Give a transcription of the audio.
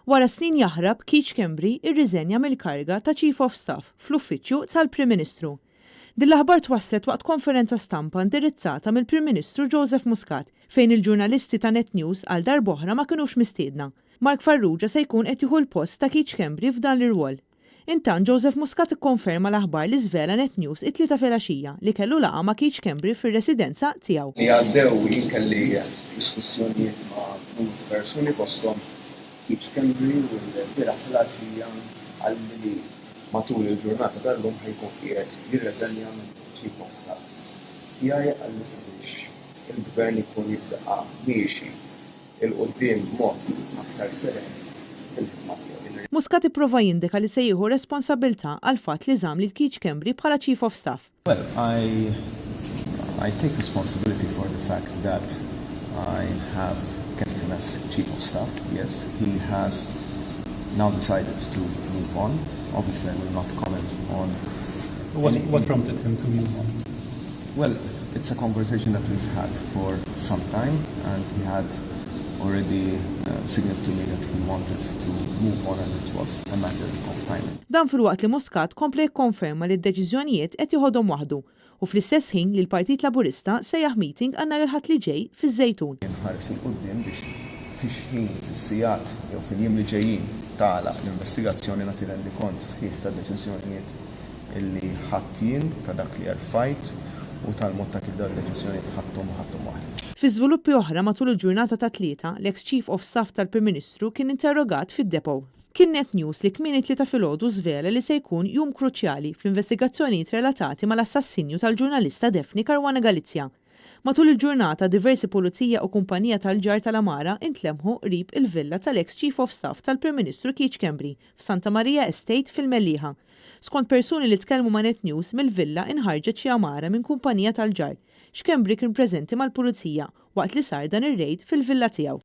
Wara snin jaħrab Schembri irriżenja mill-karga ta' Chief of Staff fl-uffiċċju tal-Prim Ministru. Din l-aħbar twasset waqt konferenza stampa indirizzata mill-Prim Ministru Joseph Muscat fejn il-ġurnalisti ta' Net News għal darb oħra ma kinux mistiedna. Mark Farrugia se jkun qed jieħu l-post ta' Schembri f'dan l-irwol. Intant Joseph Muscat ikkonferma l-aħbar li żvela Net News it-tlieta filgħaxija li kellu laqgħa ma' Schembri fir-residenza tiegħu. Li għaddew jinkelli diskussjonijiet ma' persuni fosthom Schembri u l-biraħ filgħaxija għalli matul il-ġurnata tal-lum ħajkun qiegħed jirriżenja mill-Chief of Staff. Tiegħi għalli sabiex il-gvern jkun jibda' miexi il-qudiem b'mod aktar seren fil-ħidma tiegħu. Muscat ipprova jindika li se jieħu responsabbiltà għal fatt li żamm lil Schembri bħala Chief of Staff. Well, I take responsibility for the fact that I have kept him as Chief of Staff. Yes, he has now decided to move on. Obviously, I will not comment on what prompted him to move on. Well, it's a conversation that we've had for some time, and he had already signaled to me that he wanted to move on and it was a matter of time. Dan fil-waqt li Muscat kompla jikkonferma li d-deċiżjonijiet qed jieħodhom waħdu u fl-istess ħin li l-Partit Laburista sejjaħ meeting għandna il-ħadd li ġej fiż-Żejtun. Inħares il-qudiem biex fix-ħin fis-sigħat jew fil-jiem li ġejjin tagħlaq l-investigazzjoni nagħti rendi kont sħiħ tad-deċiżjonijiet illi ħadd jien ta' dak li rfajt u tal-mod ta' kif dan id-deċiżjonijiet ħadthom waħda. Fi żviluppi oħra matul il-ġurnata ta' tlieta, l-ex Chief of Staff tal-Prim Ministru kien interrogat fid-depo. Kien Net News li kmieni tlieta filgħodu żvela li se jkun jum kruċjali fl-investigazzjonijiet relatati mal-assassinju tal-ġurnalista Defni Karwana Galizja. Matul il-ġurnata diversi pulizija u kumpanija tal-ġar tal-Amara intlemħu qrib il-villa tal-ex Chief of Staff tal-Prim Ministru Schembri f'Santa Maria Estate fil-Melliħa. Skont persuni li tkellmu ma' Net News mill-villa inħarġet xi amara minn kumpanija tal-ġar. Schembri kien preżenti mal-pulizija waqt li sar dan ir-rejd fil-villa tiegħu.